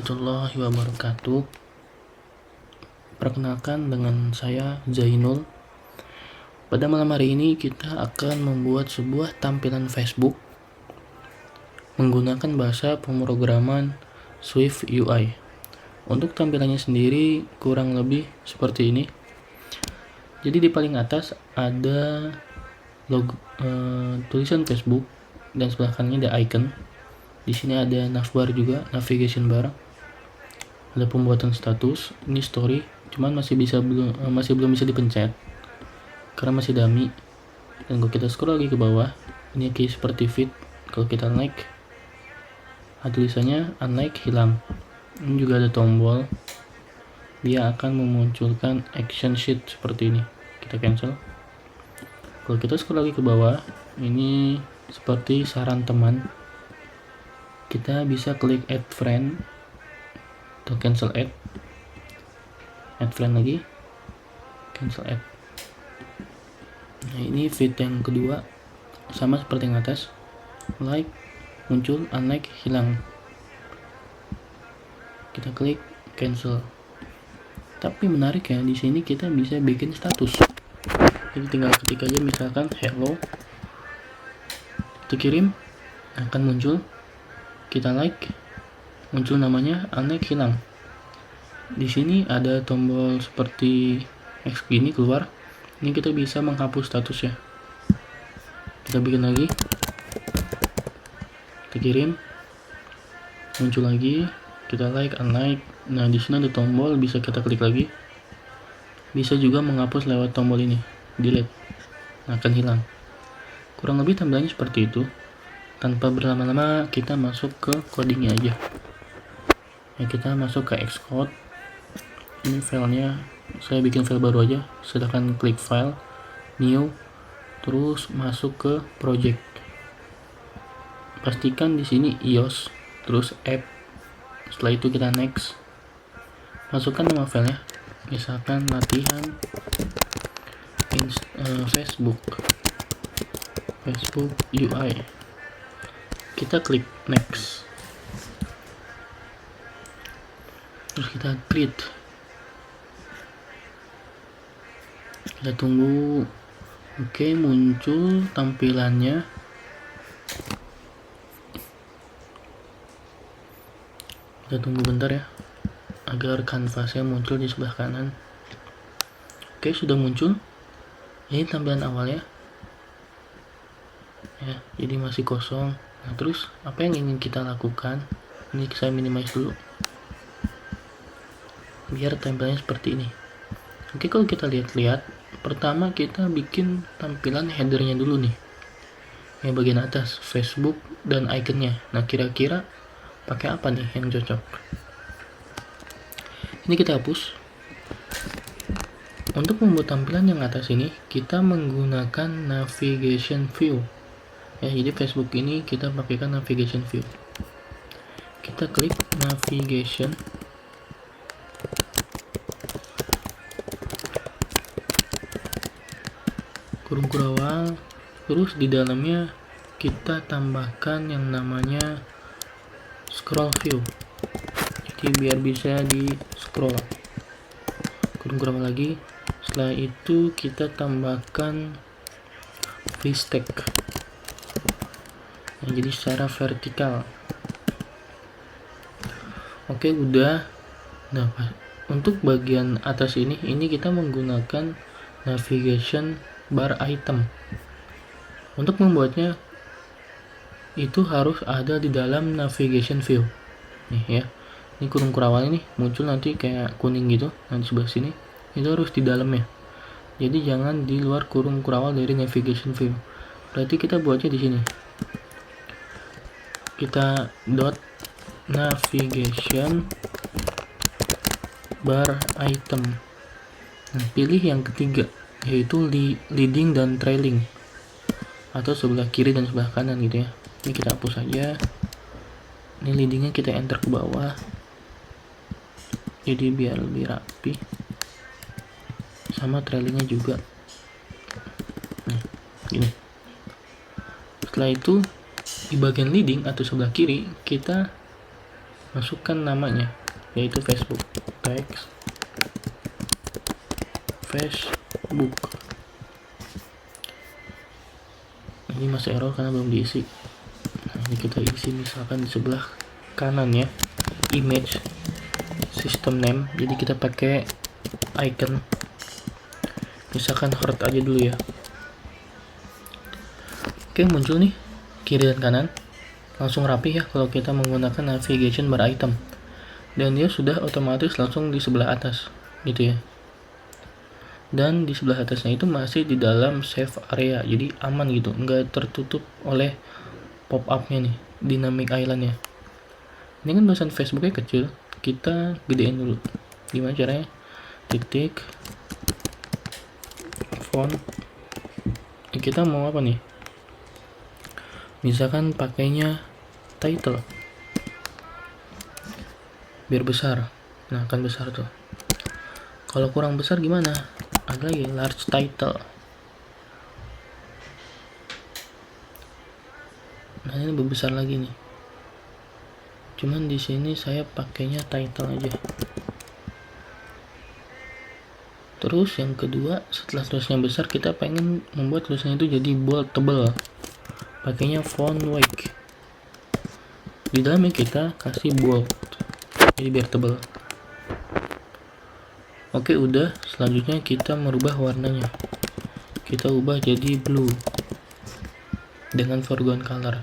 warahmatullahi wabarakatuh. Perkenalkan, dengan saya Zainul. Pada malam hari ini kita akan membuat sebuah tampilan Facebook menggunakan bahasa pemrograman Swift UI. Untuk tampilannya sendiri kurang lebih seperti ini. Jadi di paling atas ada tulisan Facebook dan sebelah kanannya ada icon. Di sini ada navbar juga, navigation bar. Ada pembuatan status, ini story, cuman masih belum bisa dipencet karena masih dummy. Dan kalau kita scroll lagi ke bawah, ini key seperti feed. Kalau kita like, ada tulisannya unlike hilang. Ini juga ada tombol, dia akan memunculkan action sheet seperti ini. Kita cancel. Kalau kita scroll lagi ke bawah, ini seperti saran teman. Kita bisa klik add friend atau cancel add friend lagi, cancel add. Nah, ini feed yang kedua sama seperti yang atas, like muncul, unlike hilang. Kita klik cancel. Tapi menarik ya, di sini kita bisa bikin status. Jadi tinggal ketik aja misalkan hello, kita kirim, akan muncul. Kita like, muncul namanya, unlike hilang. Di sini ada tombol seperti X gini keluar. Ini kita bisa menghapus status ya. Kita bikin lagi, kita kirim, muncul lagi, kita like, unlike. Nah, di sini ada tombol, bisa kita klik lagi. Bisa juga menghapus lewat tombol ini, delete. Nah, akan hilang. Kurang lebih tampilannya seperti itu. Tanpa berlama-lama, kita masuk ke codingnya aja. Ya, kita masuk ke Xcode. Ini filenya, saya bikin file baru aja. Silahkan klik file, new, terus masuk ke project. Pastikan di sini iOS, terus app. Setelah itu kita next. Masukkan nama filenya, misalkan latihan Facebook UI. Kita klik next, terus kita create. Kita tunggu. Oke, muncul tampilannya. Kita tunggu bentar ya, agar kanvasnya muncul di sebelah kanan. Oke, sudah muncul. Ini tampilan awalnya ya, jadi masih kosong. Nah, terus apa yang ingin kita lakukan? Ini saya minimize dulu biar tampilannya seperti ini. Oke, kalau kita lihat-lihat, pertama kita bikin tampilan headernya dulu nih, yang bagian atas Facebook dan iconnya. Nah, kira-kira pakai apa nih yang cocok? Ini kita hapus. Untuk membuat tampilan yang atas ini, kita menggunakan navigation view ya. Jadi Facebook ini kita pakaikan navigation view. Kita klik navigation, kurung kurawal, terus di dalamnya kita tambahkan yang namanya scroll view. Jadi biar bisa di scroll, kurung kurawal lagi. Setelah itu kita tambahkan V-stack. Nah, jadi secara vertikal. Oke, udah. Nah, untuk bagian atas ini kita menggunakan navigation bar item. Untuk membuatnya itu harus ada di dalam navigation view nih ya. Ini kurung kurawal ini muncul nanti kayak kuning gitu. Nanti sebelah sini itu harus di dalamnya. Jadi jangan di luar kurung kurawal dari navigation view. Berarti kita buatnya di sini. Kita dot navigation bar item. Nah, pilih yang ketiga, yaitu leading dan trailing, atau sebelah kiri dan sebelah kanan gitu ya. Ini kita hapus saja. Ini leadingnya kita enter ke bawah, jadi biar lebih rapi. Sama trailingnya juga. Nah, gini. Setelah itu di bagian leading atau sebelah kiri kita masukkan namanya, yaitu Facebook. Teks Facebook. Ini masih error karena belum diisi. Nah, ini kita isi misalkan di sebelah kanan ya, image system name. Jadi kita pakai icon, misalkan heart aja dulu ya. Oke, muncul nih kiri dan kanan, langsung rapi ya kalau kita menggunakan navigation bar item, dan dia sudah otomatis langsung di sebelah atas gitu ya. Dan di sebelah atasnya itu masih di dalam save area, jadi aman gitu, nggak tertutup oleh pop up-nya nih, dynamic island-nya. Ini kan tulisan Facebooknya kecil, kita gedein dulu. Gimana caranya? Titik font. Kita mau apa nih? Misalkan pakainya title, biar besar. Nah, akan besar tuh. Kalau kurang besar gimana? Ada lagi large title. Nah, ini lebih besar lagi nih. Cuman di sini saya pakainya title aja. Terus yang kedua, setelah tulisannya besar, kita pengen membuat tulisannya itu jadi bold, tebal. Pakainya font wake. Di dalamnya kita kasih bold, jadi biar tebal. Oke, udah. Selanjutnya kita merubah warnanya. Kita ubah jadi blue dengan foreground color.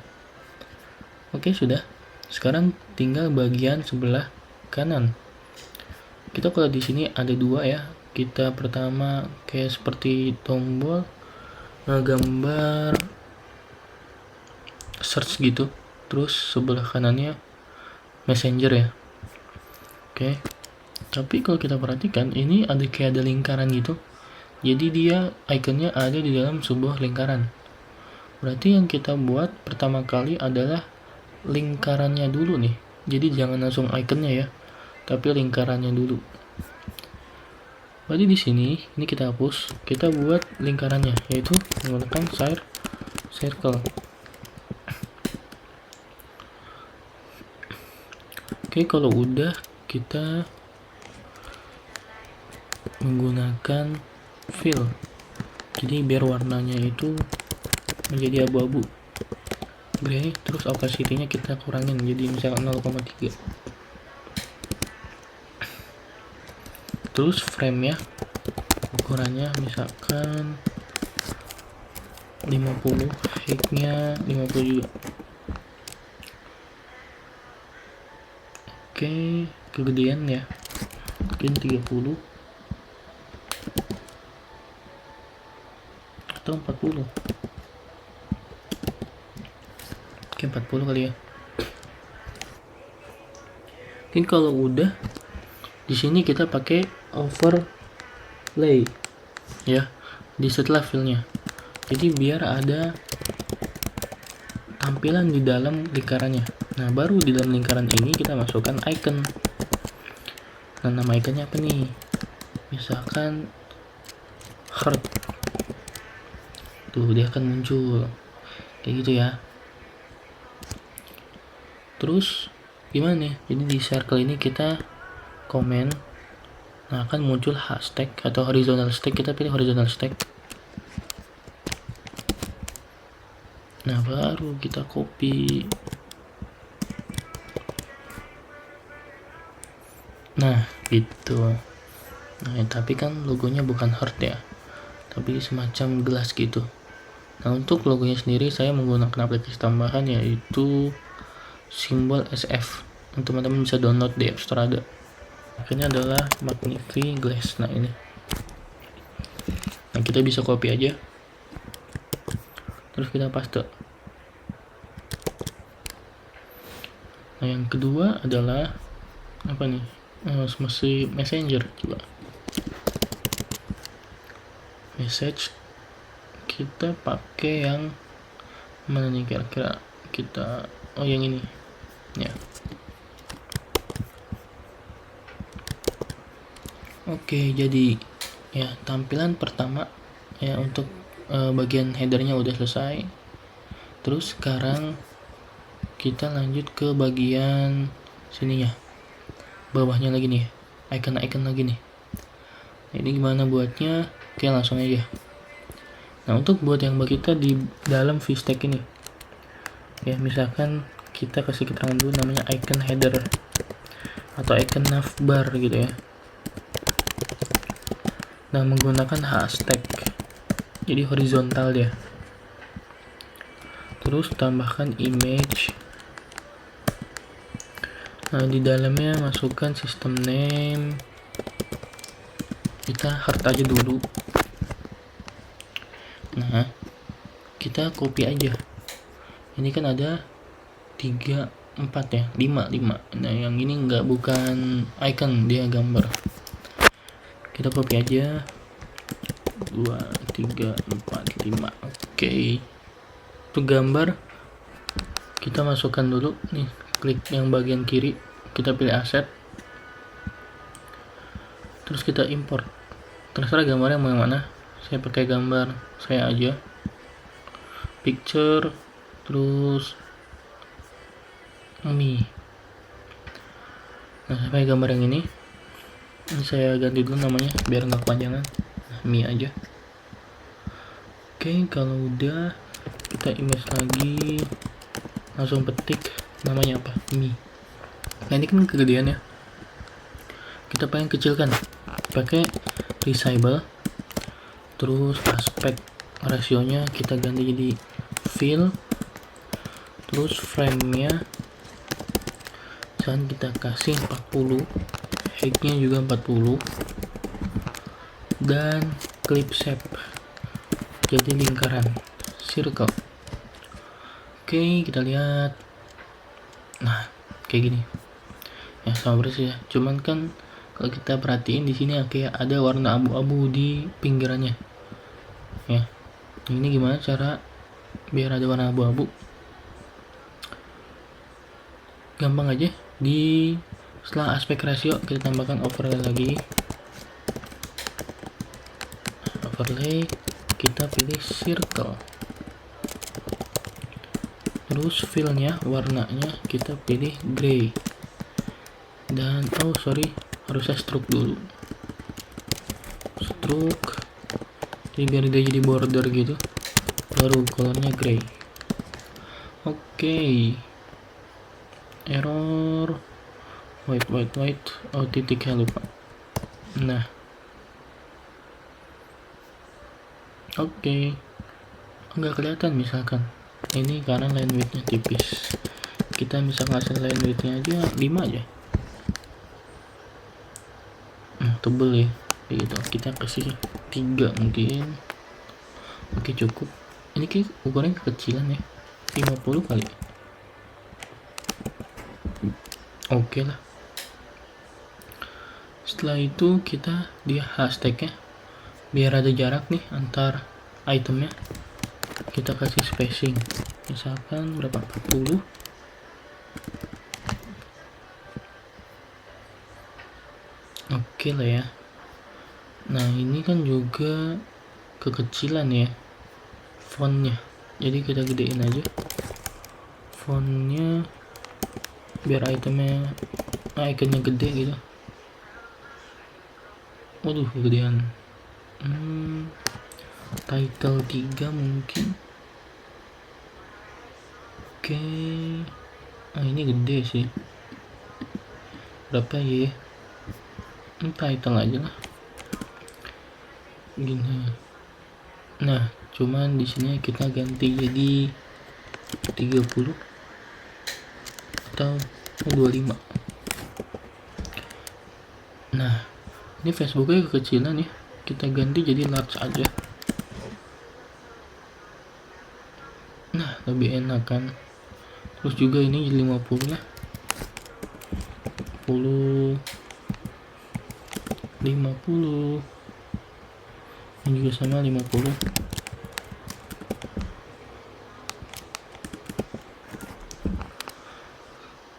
Oke, sudah. Sekarang tinggal bagian sebelah kanan. Kita kalau di sini ada dua ya. Kita pertama kayak seperti tombol gambar search gitu. Terus sebelah kanannya messenger ya. Oke. Tapi kalau kita perhatikan ini ada kayak ada lingkaran gitu. Jadi dia ikonnya ada di dalam sebuah lingkaran. Berarti yang kita buat pertama kali adalah lingkarannya dulu nih. Jadi jangan langsung ikonnya ya, tapi lingkarannya dulu. Berarti di sini ini kita hapus, kita buat lingkarannya, yaitu menggunakan circle. Oke, kalau udah kita menggunakan fill. Jadi biar warnanya itu menjadi abu-abu. Oke, terus opacity-nya kita kurangin jadi misalkan 0,3. Terus frame ya, ukurannya misalkan 50, height-nya 50 juga. Oke, kegedean ya, mungkin 30 atau 40. Oke, 40 kali ya. Mungkin kalau udah, di sini kita pakai overlay ya di setelah fillnya. Jadi biar ada tampilan di dalam lingkarannya. Nah, baru di dalam lingkaran ini kita masukkan icon. Nah, nama iconnya apa nih? Misalkan heart. Tuh, dia akan muncul kayak gitu ya. Terus gimana nih? Jadi di circle ini kita komen. Nah, akan muncul hashtag atau horizontal stack. Kita pilih horizontal stack. Nah, baru kita copy. Nah, gitu. Nah, tapi kan logonya bukan heart ya, tapi semacam gelas gitu. Nah, untuk logonya sendiri saya menggunakan aplikasi tambahan, yaitu simbol SF. Teman-teman bisa download di App Store ada. Ini adalah Magnify Glass. Nah, ini. Nah, kita bisa copy aja. Terus kita paste. Nah, yang kedua adalah apa nih? Masih messenger coba. Message kita pakai yang mana nih kira-kira? Kita yang ini. Ya. Oke, jadi ya tampilan pertama ya untuk bagian headernya udah selesai. Terus sekarang kita lanjut ke bagian sininya, bawahnya lagi nih, icon lagi nih. Nah, ini gimana buatnya? Oke, langsung aja. Nah, untuk buat yang kita di dalam VStack ini, ya misalkan kita kasih keterangan dulu namanya icon header atau icon navbar gitu ya. Nah, menggunakan hashtag, jadi horizontal dia. Terus tambahkan image. Nah, di dalamnya masukkan system name, kita hard aja dulu. Nah, kita copy aja. Ini kan ada 3, 4 ya, 5. Nah, yang ini bukan icon, dia gambar. Kita copy aja 2, 3, 4, 5. Oke. Untuk gambar kita masukkan dulu nih, klik yang bagian kiri, kita pilih asset, terus kita import. Terserah gambar yang mana. Saya pakai gambar saya aja, picture, terus me. Nah, saya pakai gambar yang ini saya ganti dulu namanya biar nggak kepanjangan. Nah, me aja. Oke, kalau udah kita image lagi, langsung petik namanya apa, me. Nah, ini kan kegedean ya, kita pengen kecilkan pakai resizable. Terus aspek rasionya kita ganti jadi fill. Terus frame nya misalkan kita kasih 40, height nya juga 40, dan clip shape jadi lingkaran circle. Oke, kita lihat. Nah, kayak gini ya, sama persis ya, cuman kan kalau kita perhatiin di sini kayak ada warna abu-abu di pinggirannya ya. Ini gimana cara biar ada warna abu-abu? Gampang aja, di setelah aspek rasio kita tambahkan overlay lagi. Overlay, kita pilih circle. Terus fillnya, warnanya kita pilih gray. Dan harusnya stroke dulu. Stroke, jadi biar dia jadi border gitu. Baru colornya gray. Oke. Error. Wait. Oh, titiknya lupa. Nah. Oke. Nggak kelihatan misalkan. Ini karena line width-nya tipis. Kita bisa kasih line width-nya aja 5 aja. Tebel ya. Gitu. Kita kasih 3 mungkin. Oke, cukup. Ini kayak ukurannya kekecilan ya. 50 kali. Oke lah. Setelah itu kita di hashtagnya biar ada jarak nih antar itemnya, kita kasih spacing misalkan berapa, 40. Oke lah ya. Nah, ini kan juga kekecilan ya fontnya, jadi kita gedein aja fontnya biar itemnya iconnya gede gitu. Waduh, kegedean. Title 3 mungkin. Oke. Ini gede sih. Berapa ya? Title aja lah. Gini. Nah, cuman di sini kita ganti jadi 30 atau 25. Nah, ini Facebooknya kekecilan ya, kita ganti jadi large aja. Nah, lebih enak kan. Terus juga ini 50 lah, 50 ini juga sama 50.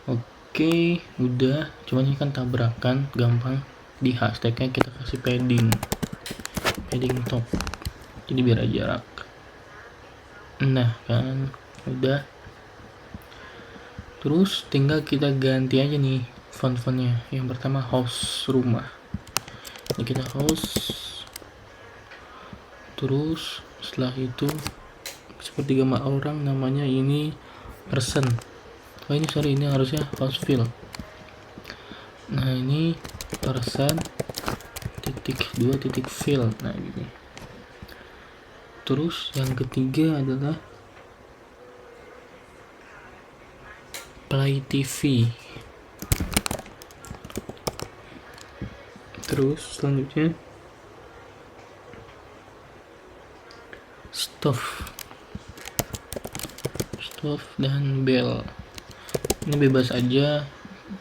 Oke, udah. Cuman ini kan tabrakan, gampang. Di hashtagnya kita kasih padding top, jadi biar ada jarak. Nah kan udah. Terus tinggal kita ganti aja nih font-fontnya. Yang pertama host rumah, ini kita host. Terus setelah itu seperti gambar orang, namanya ini person. Oh ini sorry, ini harusnya host fill. Nah ini person titik fill. Nah gini. Terus yang ketiga adalah play TV. Terus selanjutnya stove dan bell. Ini bebas aja,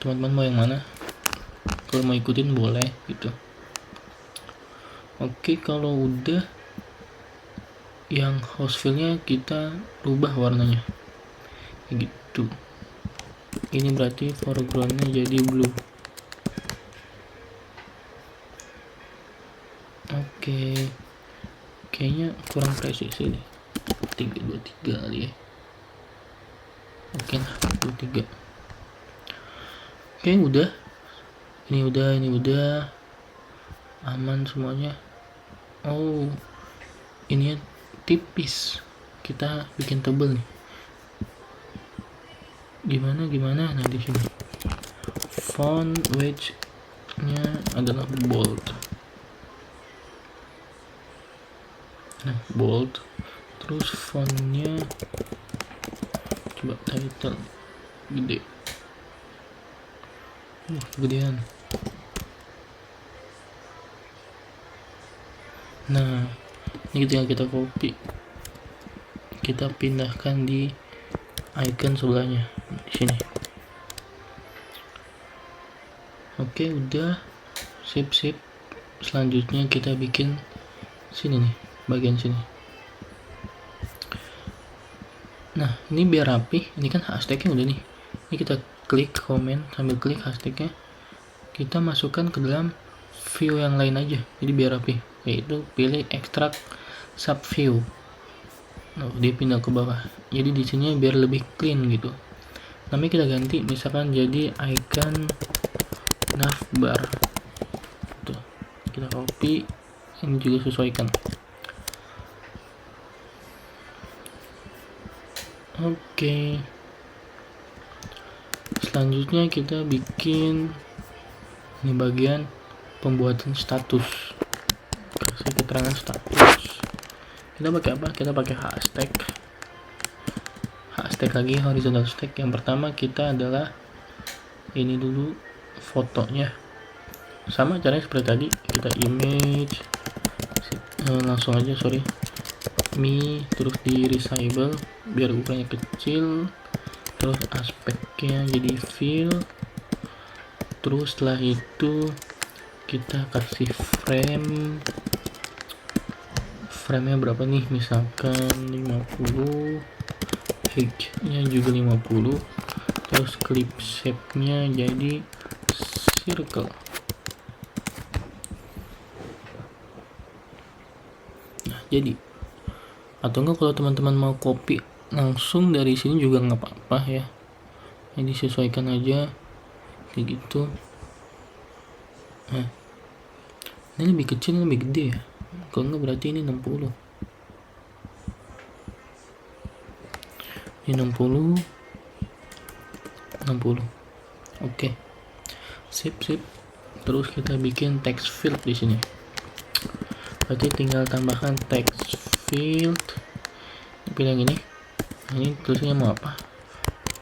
teman-teman mau yang mana. Kalau mau ikutin boleh gitu. Oke, kalau udah, yang host fillnya kita rubah warnanya kayak gitu. Ini berarti foregroundnya jadi blue. Oke, kayaknya kurang presisi nih. 323 kali ya. Oke lah, 23. Oke, udah. Ini udah aman semuanya. Oh, ini tipis. Kita bikin tebel nih. Gimana? Nah di sini font wedge-nya adalah bold. Nah, bold. Terus fontnya coba title gede. Gedean. Nah, ini tinggal kita copy, kita pindahkan di icon sebelahnya di sini. Oke, udah sip. Selanjutnya kita bikin sini nih, bagian sini. Nah, ini biar rapi, ini kan hashtagnya udah nih. Ini kita klik komen, sambil klik hashtagnya kita masukkan ke dalam view yang lain aja, jadi biar rapi, yaitu pilih extract sub view. Nah, dia pindah ke bawah, jadi di sini biar lebih clean gitu. Namanya kita ganti, misalkan jadi icon navbar. Tuh, kita copy, ini juga sesuaikan. Oke. Selanjutnya kita bikin ini bagian pembuatan status. Kasih keterangan status. Kita pakai apa? Kita pakai hashtag lagi, horizontal hashtag. Yang pertama kita adalah ini dulu fotonya. Sama caranya seperti tadi, kita image langsung aja, me, terus di resizable biar ukurannya kecil, terus aspeknya jadi fill. Terus setelah itu kita kasih frame-nya berapa nih, misalkan 50, height-nya juga 50, terus clip shape-nya jadi circle. Nah, jadi atau enggak kalau teman-teman mau copy langsung dari sini juga nggak apa-apa ya, ini disesuaikan aja kayak gitu. Nah, ini lebih kecil, lebih gede ya, kalau enggak berarti ini 60. Ini 60. Oke. Sip. Terus kita bikin text field di sini. Berarti tinggal tambahkan text field. Pilih yang ini. Nah, ini tulisannya mau apa?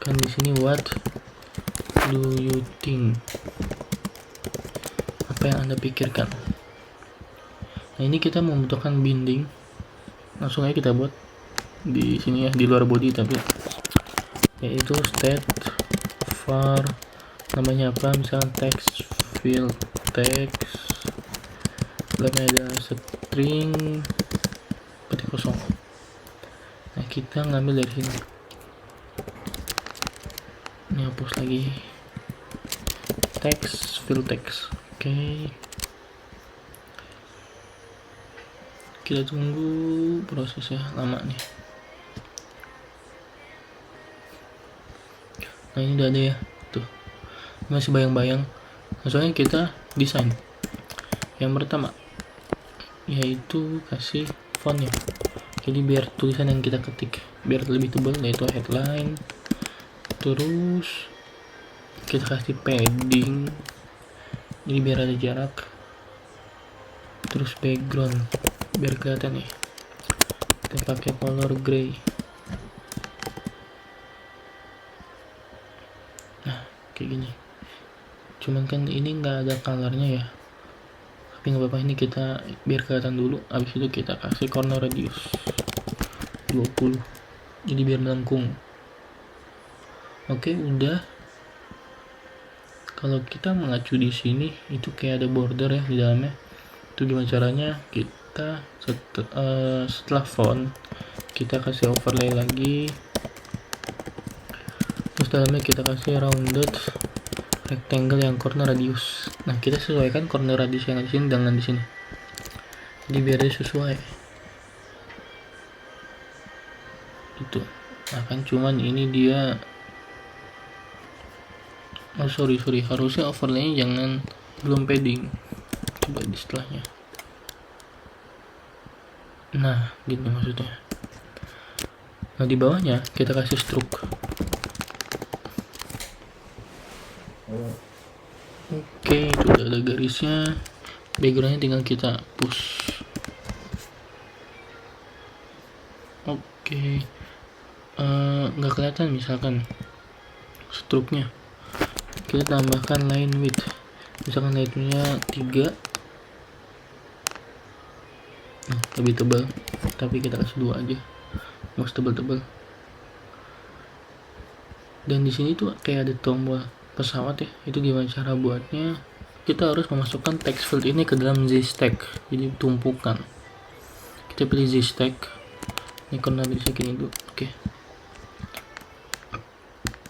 Kan di sini what do you think? Apa yang Anda pikirkan? Nah, ini kita membutuhkan binding. Langsung aja kita buat di sini ya, di luar body, tapi yaitu state var, namanya apa, misalnya text field text, dalamnya ada string petik kosong. Nah, kita ngambil dari sini, ini hapus lagi text field text. Oke. Kita tunggu prosesnya lama nih. Nah ini udah ada ya, tuh masih bayang-bayang. Soalnya kita desain yang pertama yaitu kasih fontnya, jadi biar tulisan yang kita ketik biar lebih tebal, yaitu headline. Terus kita kasih padding, jadi biar ada jarak. Terus background biar kelihatan nih, kita pakai color gray. Nah kayak gini, cuman kan ini nggak ada colornya ya, tapi nggak apa-apa, ini kita biar kelihatan dulu. Habis itu kita kasih corner radius 20, jadi biar melengkung. Oke, udah. Kalau kita mengacu di sini itu kayak ada border ya di dalamnya. Itu gimana caranya? Kita setelah font kita kasih overlay lagi, terus dalamnya kita kasih rounded rectangle yang corner radius. Nah kita sesuaikan corner radius yang di sini dengan di sini, jadi biar dia sesuai gitu. Nah kan cuman ini dia, sorry harusnya overlaynya jangan belum padding, coba di setelahnya. Nah gitu maksudnya. Nah di bawahnya kita kasih stroke. Oke, itu udah ada garisnya. Backgroundnya tinggal kita push. Oke, nggak kelihatan misalkan stroke-nya, kita tambahkan line width, misalkan line-nya 3. Nah, lebih tebal, tapi kita kasih 2 aja, mau tebal-tebal. Dan di sini tuh kayak ada tombol pesawat ya. Itu gimana cara buatnya? Kita harus memasukkan text field ini ke dalam Z-stack, jadi tumpukan. Kita pilih Z-stack, ini karena bisa gini dulu. Oke.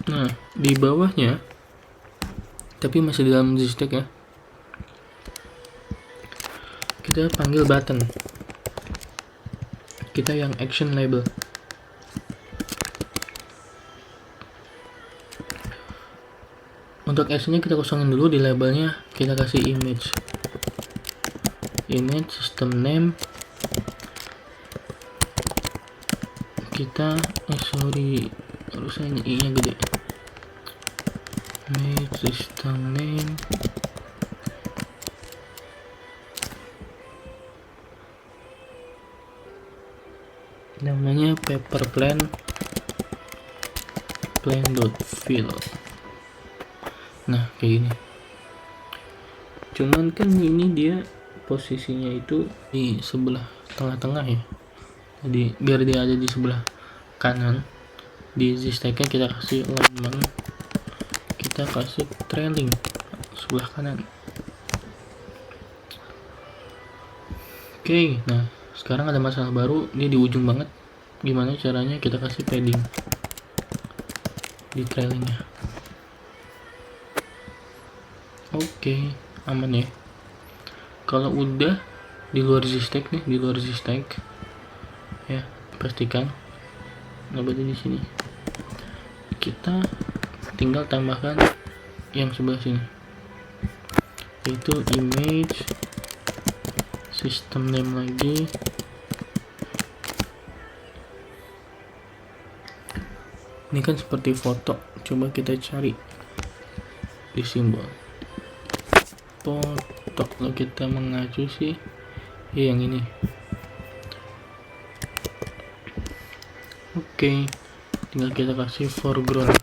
Nah di bawahnya, tapi masih di dalam Z-stack ya, kita panggil button, kita yang action label. Untuk actionnya kita kosongin dulu, di labelnya kita kasih image system name. Kita harusnya ini i nya gede, image system name. Namanya paper plan.fill. Nah kayak gini. Cuman kan ini dia posisinya itu di sebelah tengah-tengah ya, jadi biar dia ada di sebelah kanan. Di Z-stack-nya kita kasih alignment, kita kasih trailing sebelah kanan. Oke, nah sekarang ada masalah baru, dia di ujung banget. Gimana caranya? Kita kasih padding di trailingnya. Oke, aman ya. Kalau udah di luar Z-stack nih, ya pastikan nggak berada di sini. Kita tinggal tambahkan yang sebelah sini, yaitu image system name lagi. Ini kan seperti foto, coba kita cari di simbol foto. Kalau kita mengacu sih ya yang ini. Oke, tinggal kita kasih foreground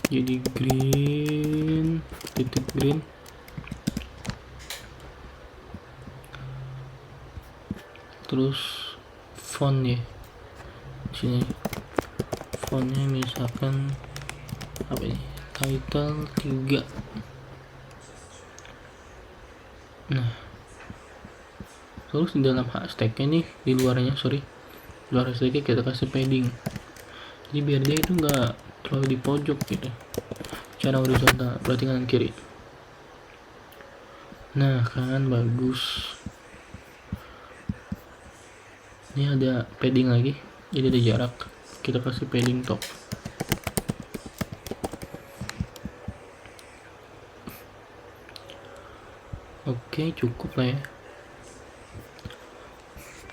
jadi green, titik green. Terus font ya, sini fontnya misalkan apa ini, title 3. Nah terus di dalam hashtagnya nih, di luar hashtagnya kita kasih padding, jadi biar dia itu nggak terlalu di pojok gitu, cara horizontal berarti kanan kiri. Nah kan bagus. Ini ada padding lagi, jadi ada jarak, kita kasih padding top. Oke, cukup lah ya.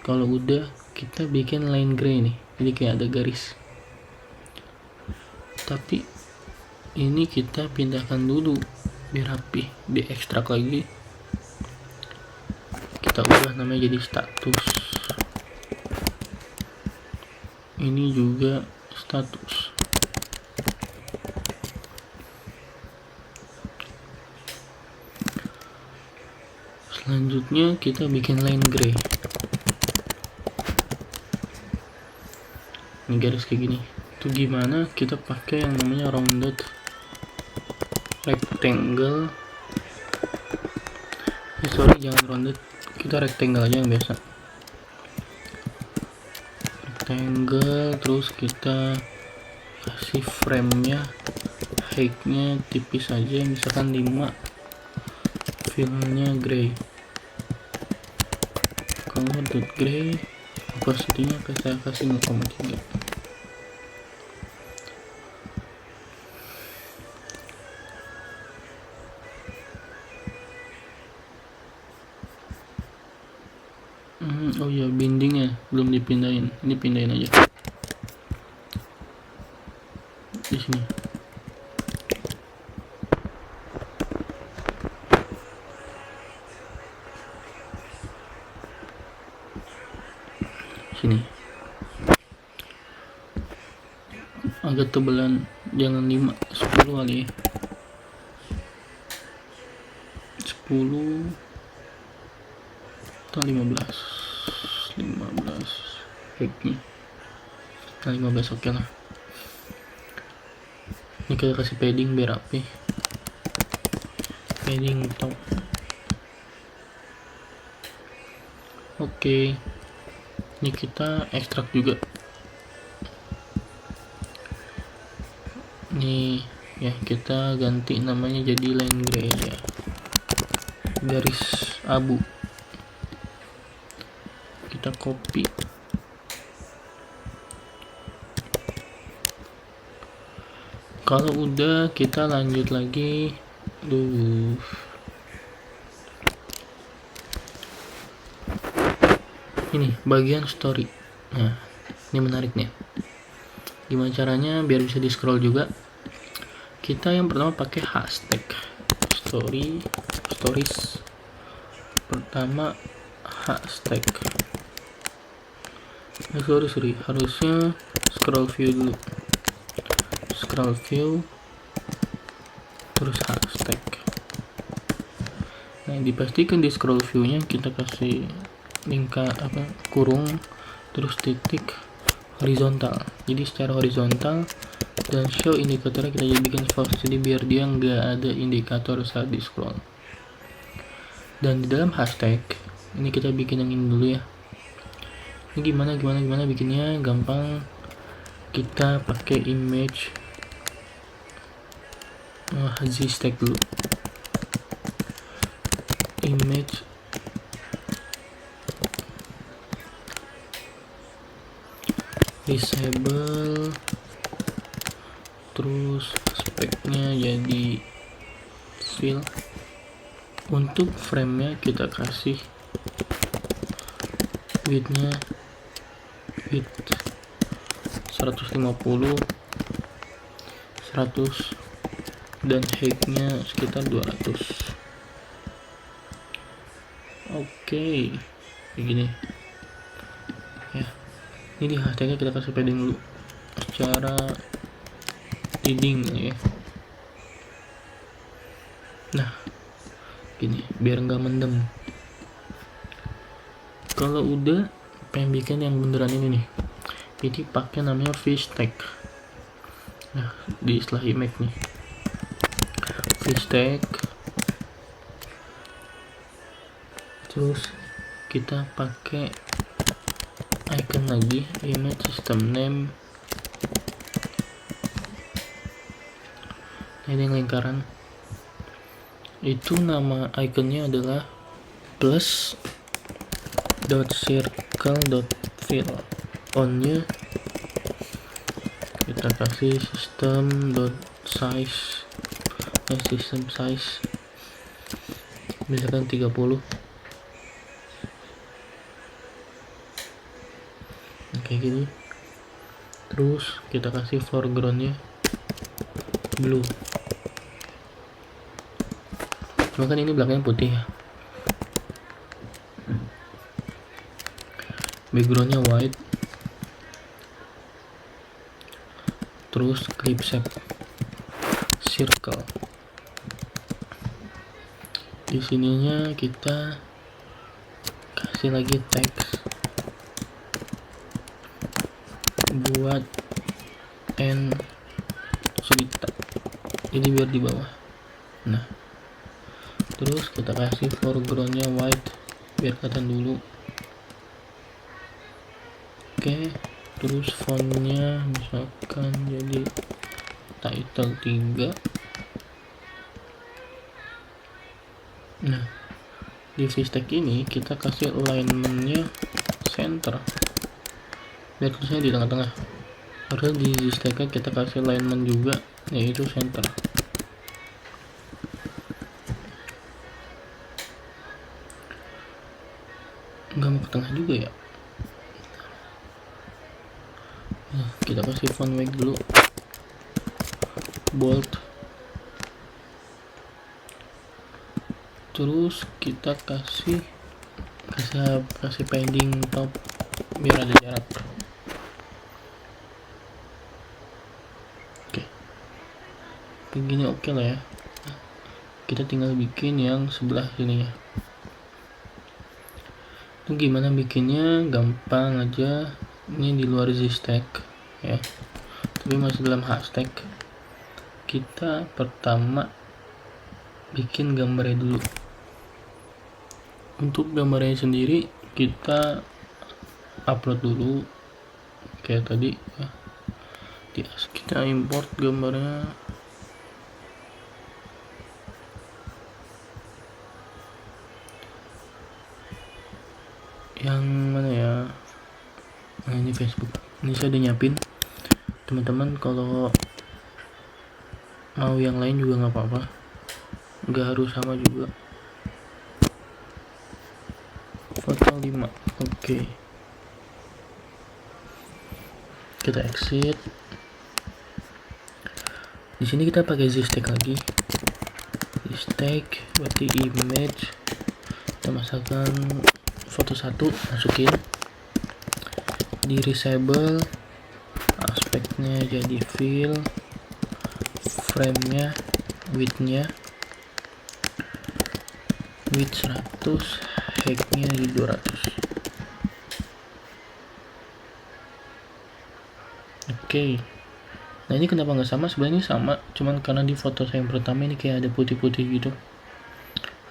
Kalau udah, kita bikin line gray nih, jadi kayak ada garis. Tapi ini kita pindahkan dulu biar rapi, diekstrak lagi. Kita ubah namanya jadi status. Ini juga status. Selanjutnya kita bikin line gray. Ini garis kayak gini. Itu gimana? Kita pakai yang namanya rounded rectangle. Sorry, jangan rounded. Kita rectangle aja yang biasa. Rectangle, terus kita kasih frame-nya, height-nya tipis aja, misalkan 5. Fill-nya gray. Color dot gray. Opacity-nya saya kasih 0,3. Oh ya, bindingnya belum dipindahin. Ini pindahin aja di sini. Sini. Agak tebelan, jangan 5, 10 kali ya. 10 atau 15 height-nya. Nah, 15 oke lah. Ini kita kasih padding biar rapi. Padding top. Oke. Ini kita ekstrak juga. Nih ya, kita ganti namanya jadi line gray ya. Garis abu. Kita copy. Kalau udah, kita lanjut lagi. Ini bagian story. Nah, ini menarik nih. Gimana caranya biar bisa di scroll juga? Kita yang pertama pakai hashtag stories. Pertama hashtag. Sorry, harusnya scroll view dulu. Scroll view terus hashtag. Nah, dipastikan di scroll view-nya kita kasih kurung terus titik horizontal. Jadi secara horizontal, dan show indikatornya kita bikin false, jadi biar dia nggak ada indikator saat di scroll. Dan di dalam hashtag ini kita bikin yang ini dulu ya. Ini gimana bikinnya? Gampang. Kita pakai image hashtag dulu. Image disable, terus speknya jadi fill. Untuk frame-nya kita kasih width 150, 100, dan height-nya sekitar 200. Oke, begini ya. Ini di hashtagnya kita kasih padding dulu secara leading ya. Nah, gini biar nggak mendem. Kalau udah pengen bikin yang beneran ini nih, jadi pakai namanya fish tag. Nah, di setelah image nih, fish tag, terus kita pakai icon lagi, image system name. Nah, ini yang lingkaran, itu nama iconnya adalah plus dot circle dot fill. On-nya kita kasih system dot size, system size misalkan 30. Kayak gini. Terus kita kasih foregroundnya blue. Cuma kan ini belakangnya putih ya. Backgroundnya white. Terus clip shape circle. Di sininya kita kasih lagi teks buat N Sugita, jadi biar di bawah. Nah, terus kita kasih foregroundnya white biar kelihatan dulu. Oke, terus fontnya misalkan jadi title 3. Nah, di VStack ini kita kasih alignmentnya center biar tulisannya di tengah-tengah. Padahal di VStack kita kasih alignment juga, yaitu center. Nggak mau ke tengah juga ya. Nah, kita kasih font weight dulu, bold. Terus kita kasih padding top biar ada jarak. Oke, begini oke lah ya. Kita tinggal bikin yang sebelah sini ya. Itu gimana bikinnya? Gampang aja. Ini di luar ZStack ya, tapi masih dalam Hstack. Kita pertama bikin gambarnya dulu. Untuk gambarnya sendiri kita upload dulu kayak tadi ya. Kita import gambarnya. Yang mana ya? Nah, ini Facebook. Ini saya udah nyiapin. Teman-teman kalau mau yang lain juga nggak apa-apa, nggak harus sama juga. Foto 5. Oke. Kita exit. Di sini kita pakai ZStack lagi. ZStack berarti image. Kita masukkan foto 1, masukin di resable, aspeknya jadi fill, frame-nya, width-nya width 100, height-nya di 200. Oke. Nah, ini kenapa nggak sama? Sebenarnya sama, cuman karena di foto saya yang pertama ini kayak ada putih-putih gitu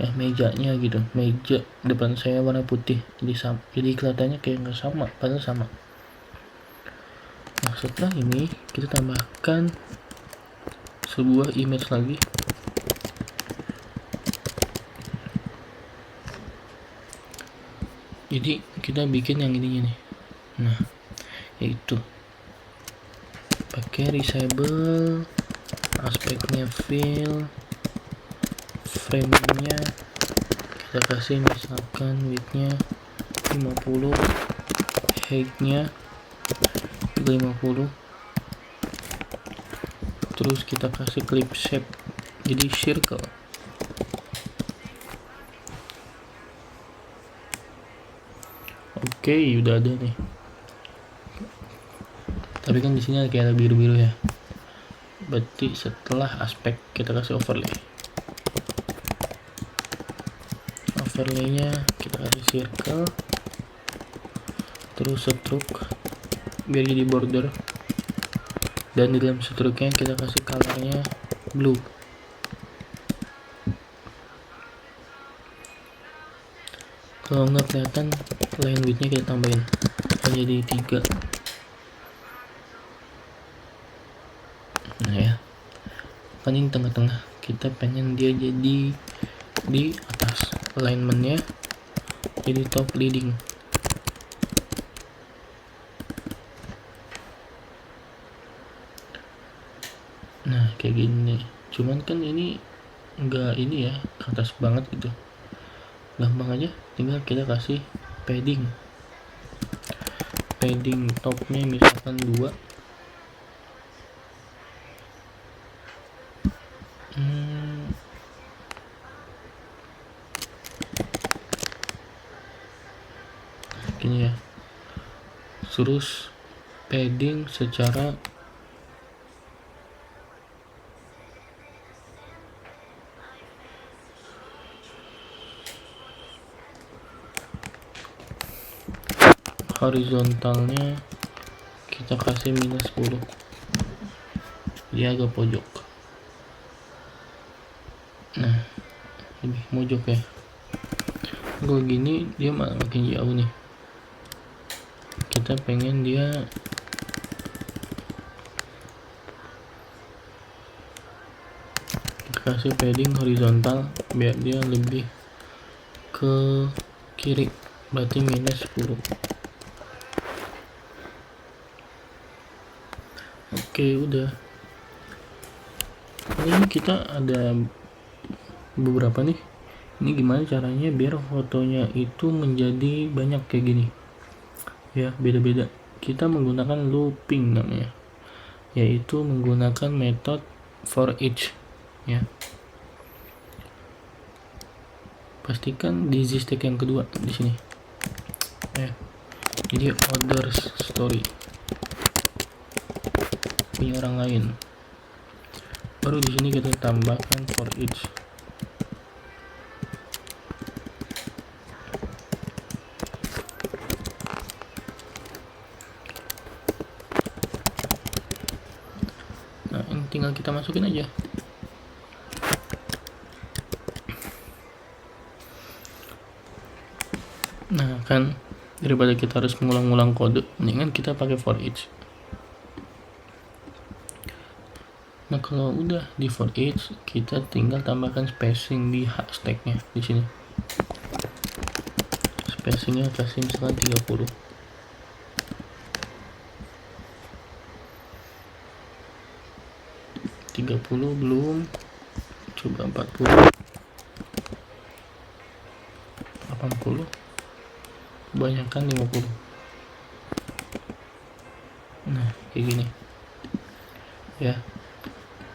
ya, mejanya gitu, meja depan saya warna putih, jadi kelihatannya kayak nggak sama, padahal sama. Nah, setelah ini kita tambahkan sebuah image lagi. Jadi kita bikin yang ininya nih. Nah, yaitu pakai resable, aspeknya fill, frame-nya kita kasih misalkan width-nya 50, height-nya 50. Terus kita kasih clip shape jadi circle. Oke, udah ada nih. Tapi kan di sini kayak ada biru-biru ya. Berarti setelah aspek kita kasih overlay. Overlaynya kita kasih circle. Terus stroke biar jadi border. Dan di dalam stroke-nya kita kasih colornya blue. Kalau nggak kelihatan, line width-nya kita tambahin jadi 3. Nah ya, kan ini tengah-tengah, kita pengen dia jadi di atas, alignment-nya jadi top leading. Nah kayak gini, cuman kan ini enggak ini ya, ke atas banget gitu. gampang aja, tinggal kita kasih padding topnya misalkan 2. Gini ya, terus padding secara horizontalnya kita kasih -10, dia agak pojok. Nah, lebih mojok ya. Kalau gini dia makin jauh nih, kita pengen dia kasih padding horizontal biar dia lebih ke kiri, berarti -10. Oke, udah. Ini kita ada beberapa nih. Ini gimana caranya biar fotonya itu menjadi banyak kayak gini ya, beda-beda. Kita menggunakan looping namanya, yaitu menggunakan metode for each ya. Pastikan di z stack yang kedua di sini ya. Jadi other story punya orang lain, baru di sini kita tambahkan for each. Nah, ini tinggal kita masukin aja. Nah kan, daripada kita harus mengulang-ulang kode, mendingan kita pakai for each. Nah kalau udah di for each, kita tinggal tambahkan spacing di stacknya di sini. Spacingnya kasih misalkan 30. Belum, coba 40, 80, kebanyakan 50. Nah kayak gini ya.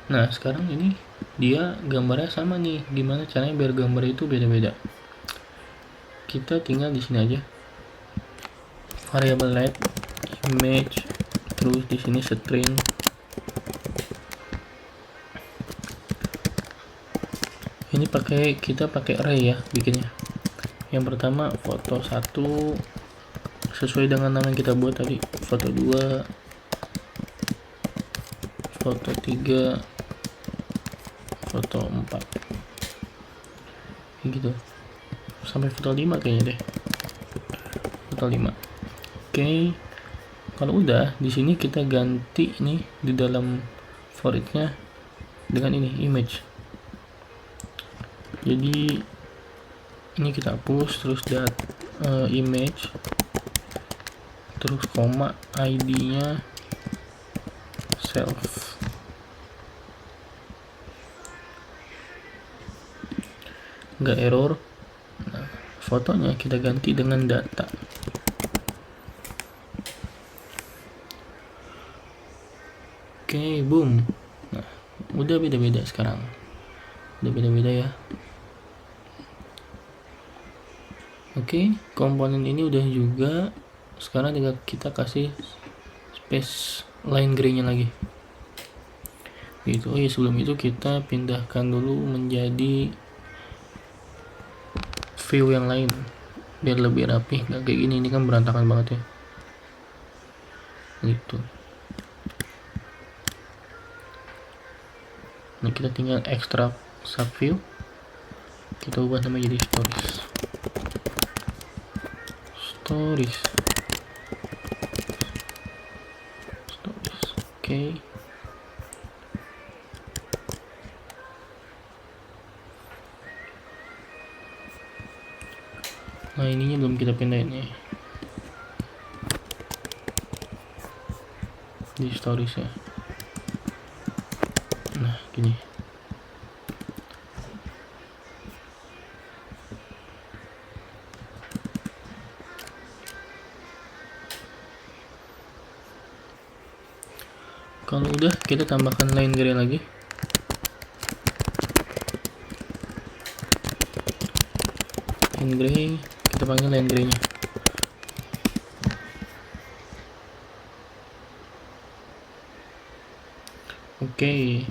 Nah sekarang ini dia gambarnya sama nih. Gimana caranya biar gambar itu beda-beda? Kita tinggal di sini aja, variable let image, terus di sini string. Ini kita pakai array ya bikinnya. Yang pertama foto 1 sesuai dengan nama yang kita buat tadi, foto 2, foto 3, foto 4 gitu sampai foto 5 kayaknya deh, foto 5. Oke, kalau udah di sini kita ganti nih di dalam for each-nya dengan ini image. Jadi ini kita hapus, terus image, terus koma, id-nya self. Nggak error. Nah, fotonya kita ganti dengan data. Oke, boom. Nah, udah beda-beda sekarang. Udah beda-beda ya. Oke, komponen ini udah juga. Sekarang tinggal kita kasih space line gray-nya lagi. Gitu. Oh ya, sebelum itu kita pindahkan dulu menjadi view yang lain biar lebih rapi, nggak kayak gini. Ini kan berantakan banget ya gitu. Nah kita tinggal ekstrak sub view, kita ubah nama jadi stories. Oke. Nah ininya belum kita pindahin ya di stories ya. Nah gini. Kalau udah, kita tambahkan line gray lagi. Line gray, kita panggil line gray-nya. Oke,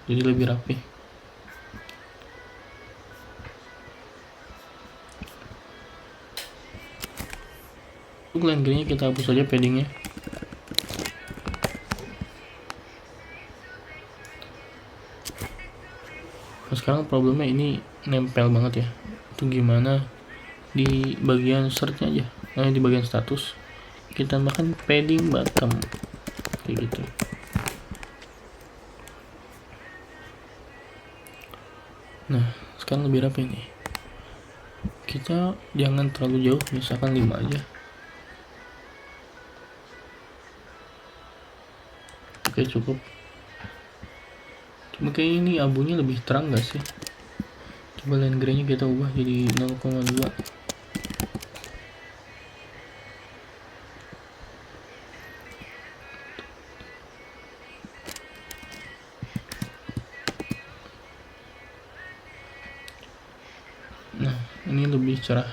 jadi lebih rapi. Untuk line gray-nya kita hapus saja paddingnya. Nah, sekarang problemnya ini nempel banget ya. Itu gimana di bagian search-nya aja. Nah, di bagian status kita tambahkan padding bottom kayak gitu. Nah, sekarang lebih rapi nih. Kita jangan terlalu jauh, misalkan 5 aja. Oke, cukup. Cuma kayak ini abunya lebih terang gak sih? Coba line gray-nya kita ubah jadi 0,2. Nah, ini lebih cerah.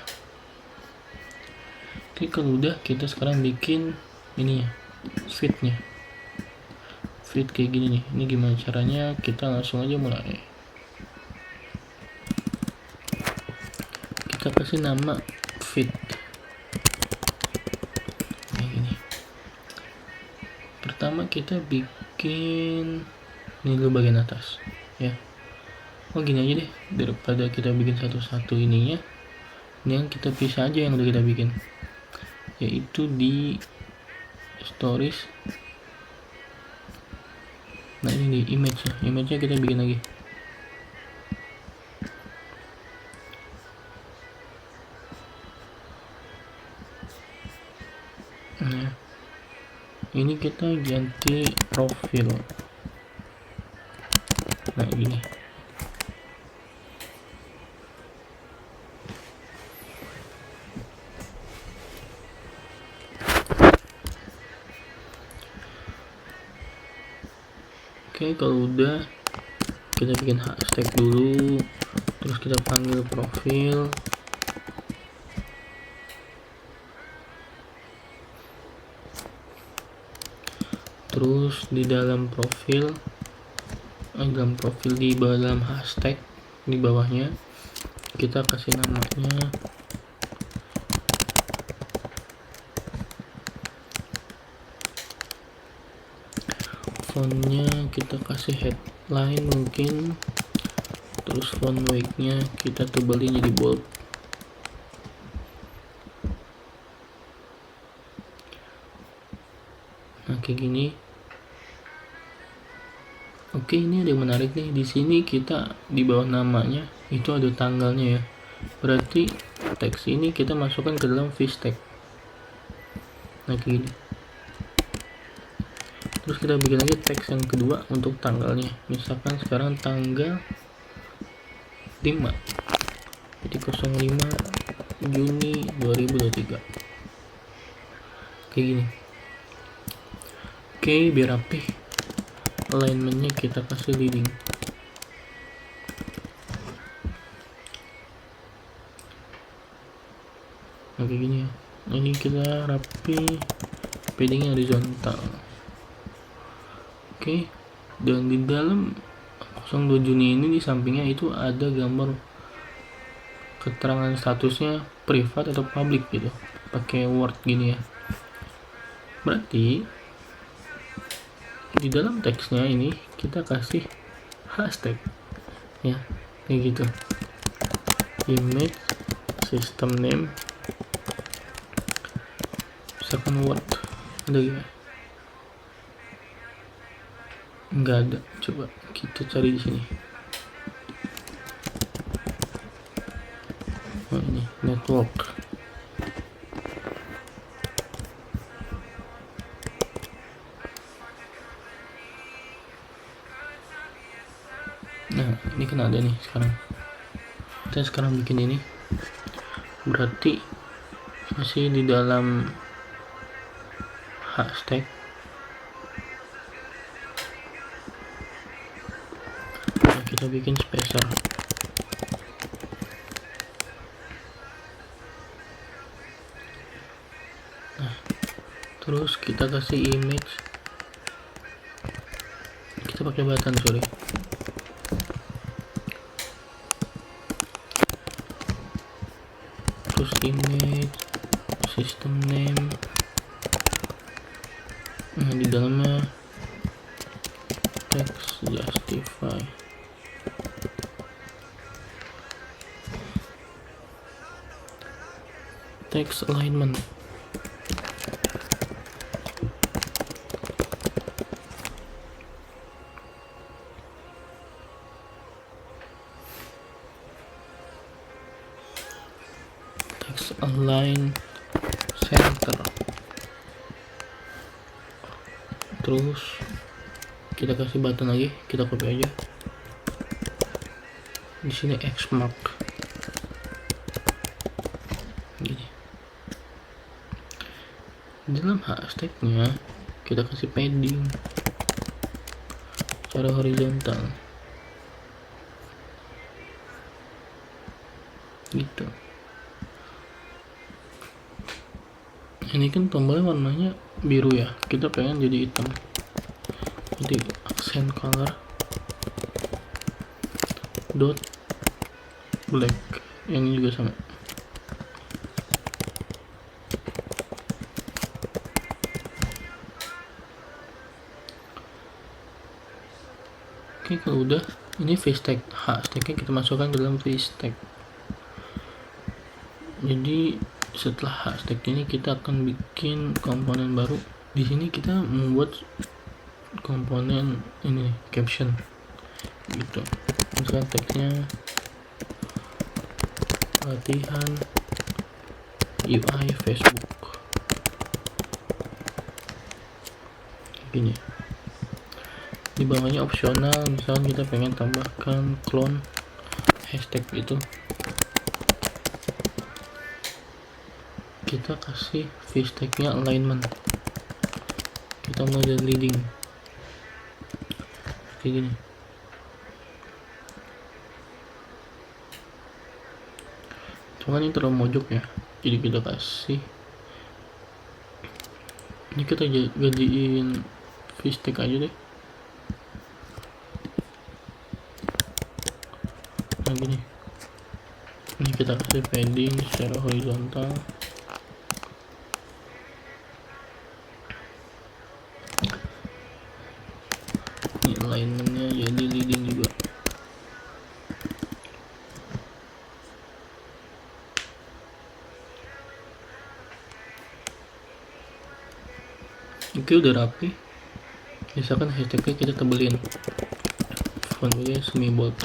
Oke, kalau udah, kita sekarang bikin ini ya, feed-nya. Feed kayak gini nih. Ini gimana caranya? Kita langsung aja mulai. Kita kasih nama feed. Kayak gini. Pertama kita bikin ini dulu bagian atas, ya. Oh, gini aja deh, daripada kita bikin satu-satu ininya. Ini yang kita pisah aja yang udah kita bikin, yaitu di stories. Nah, ini di image-nya kita bikin lagi. Nah, ini kita ganti profil. Nah, gini. Oke, kalau udah, kita bikin hashtag dulu, terus kita panggil profil. Terus di dalam profil di dalam hashtag di bawahnya kita kasih namanya fontnya, kita kasih headline mungkin, terus font weight-nya kita tebalin jadi bold. Nah, kayak gini. Oke, ini ada yang menarik nih. Di sini kita di bawah namanya itu ada tanggalnya ya. Berarti teks ini kita masukkan ke dalam fish tag. Nah, kayak gini. Terus kita bikin lagi teks yang kedua untuk tanggalnya. Misalkan sekarang tanggal 5. Jadi 05 Juni 2023. Kayak gini. Oke, biar rapi. Alignment-nya kita kasih leading. Nah, kayak gini ya. Ini kita rapi, paddingnya horizontal. Oke, dan di dalam 02 Juni ini di sampingnya itu ada gambar keterangan statusnya privat atau public gitu, pakai word gini ya. Berarti di dalam teksnya ini kita kasih hashtag ya, kayak gitu. Image system name, misalkan word ada ya, nggak ada. Coba kita cari di sini. Oh, ini network. Nah, ini kan ada nih sekarang. Kita sekarang bikin ini. Berarti masih di dalam hashtag. kita bikin spacer. Nah, terus kita kasih image, kita pakai button, sorry. Terus image, system name, nah di dalamnya text justify. Text alignment. Text align center. Terus kita kasih button lagi, kita copy aja. Di sini X mark. Gini. Dalam hashtagnya kita kasih padding secara horizontal gitu. Ini kan tombolnya warnanya biru ya, kita pengen jadi hitam, jadi accent color dot black, yang ini juga sama. Oke, kalau udah, ini face tag, hashtagnya kita masukkan ke dalam face tag. Jadi setelah hashtag ini kita akan bikin komponen baru. Di sini kita membuat komponen ini caption gitu. Misalkan teksnya latihan UI Facebook gini. Di bawahnya opsional, misalnya kita pengen tambahkan clone hashtag itu, kita kasih face tag-nya alignment, kita mau jadi leading kayak gini. Cuman ini terlalu mojok ya, jadi kita kasih ini, kita jadiin face tag aja deh. Nah gini, ini kita kasih padding secara horizontal. Ini alignmentnya jadi leading juga. Oke, udah rapi. Misalkan hashtagnya kita tebelin, fontnya semi bold.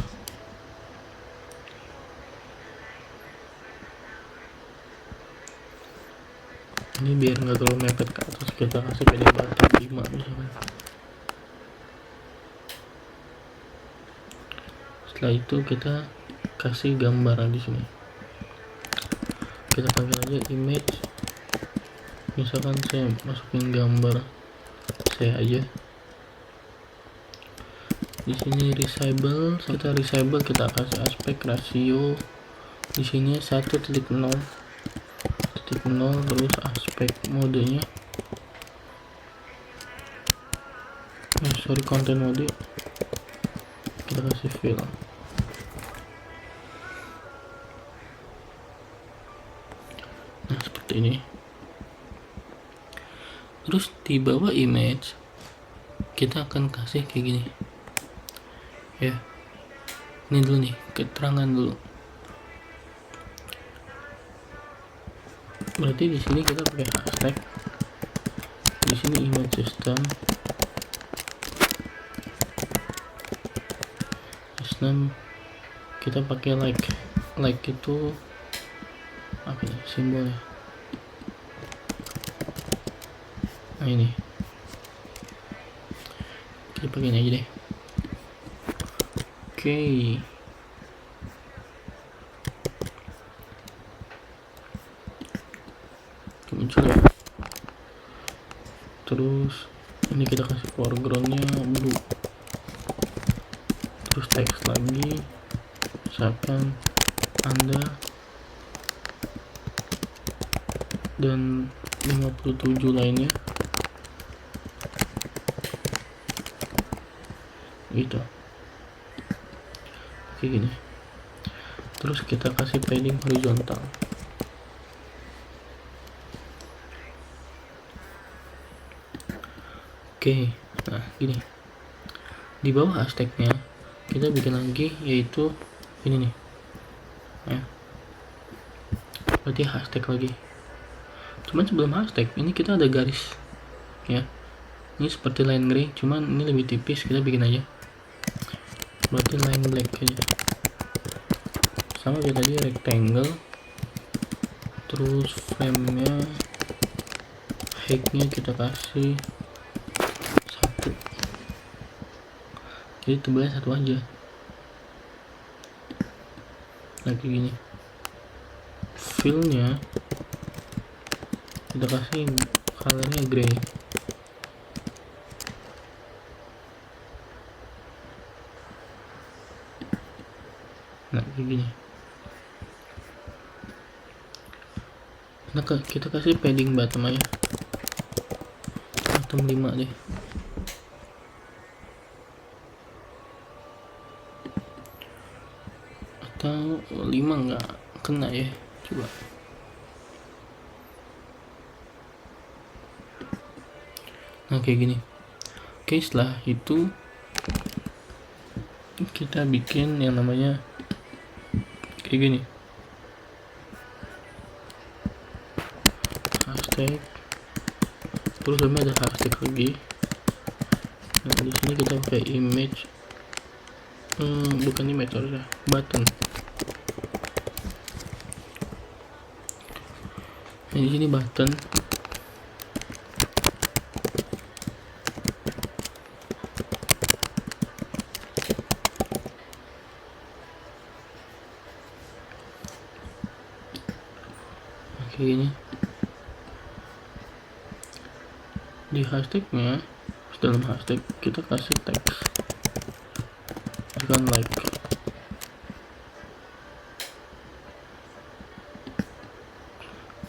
Ini biar nggak terlalu mepet ke atas, kita kasih pendek button 5 misalkan. Setelah itu kita kasih gambar di sini. Kita panggil aja image. Misalkan saya masukin gambar saya aja. Di sini resizable, kita resizable, kita kasih aspek ratio di sini 1.0, terus aspek modenya, content mode kita kasih fill. Nah seperti ini. Terus di bawah image kita akan kasih kayak gini ya. Ini dulu nih, keterangan dulu. Berarti di sini kita pakai hashtag, di sini image system kita pakai like itu apa ya simbolnya. Nah ini kita pakai ini aja deh. Oke. Muncul ya. Terus ini kita kasih foregroundnya blue, terus terus teks lagi, misalkan Anda dan 57 lainnya gitu. Oke, gini. Terus kita kasih padding horizontal. Oke, nah gini. Di bawah hashtagnya kita bikin lagi, yaitu ini nih ya, berarti hashtag lagi. Cuman sebelum hashtag ini kita ada garis ya, ini seperti line gray, cuman ini lebih tipis, kita bikin aja berarti line black aja, sama kayak tadi rectangle. Terus frame nya, height nya kita kasih 1, jadi tebalnya 1 aja. Nah kayak gini. Fill nya kita kasih colornya gray. Nah kayak gini. Nah kita kasih padding bottom aja, bottom 5 deh. Atau 5 nggak kena ya, coba. Nah kayak gini. Oke, setelah itu kita bikin yang namanya kayak gini, hashtag. Terus ada hashtag lagi. Nah di sini kita pakai image, bukan image, harusnya button. Nah di sini button. Kayak gini. Di hashtagnya, dalam hashtag kita kasih teks, bukan like.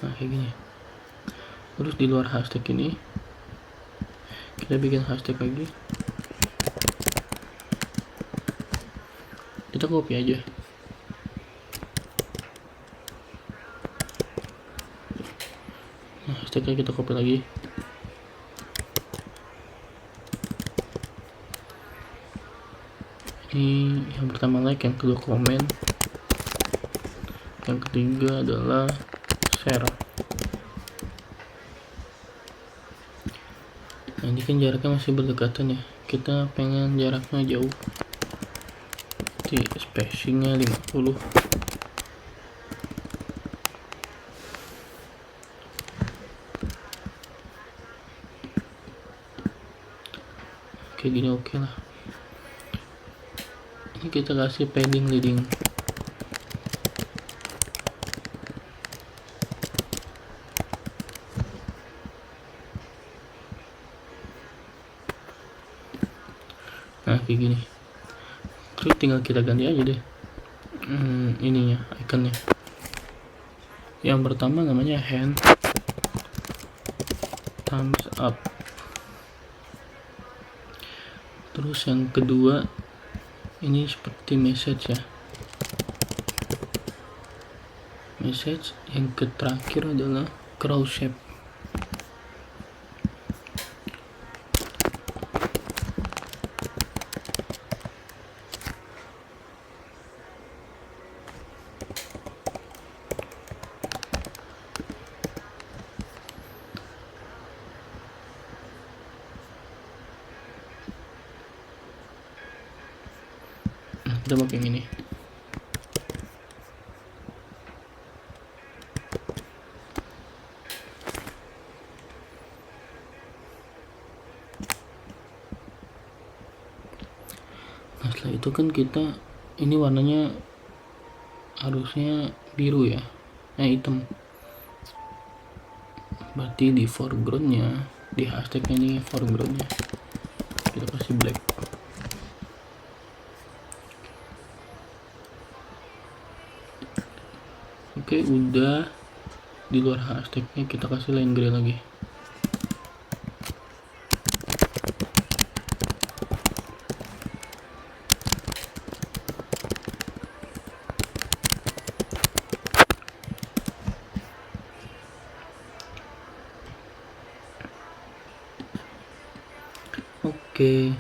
Nah kayak gini. Terus di luar hashtag ini kita bikin hashtag lagi, kita copy aja. Nah hashtagnya kita copy lagi. Ini yang pertama like, yang kedua komen, yang ketiga adalah share. Nah ini kan jaraknya masih berdekatan ya, kita pengen jaraknya jauh, di spacingnya 50. Kayak gini oke lah. Ini kita kasih padding leading. Nah kayak gini. Terus tinggal kita ganti aja deh ininya, ikonnya. Yang pertama namanya hand, thumbs up. Terus yang kedua ini seperti message ya, message. Yang terakhir adalah cross shape. Kita pakai yang ini. Nah setelah itu kan kita, ini warnanya harusnya biru ya, hitam. Berarti di foregroundnya, di hashtagnya ini foregroundnya kita kasih black. Oke, udah. Di luar hashtagnya kita kasih line gray lagi. Oke,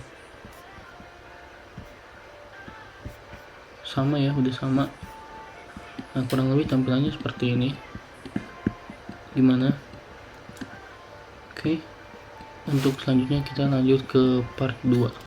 sama ya, udah sama. Nah, kurang lebih tampilannya seperti ini. Gimana? Oke, untuk selanjutnya kita lanjut ke part 2.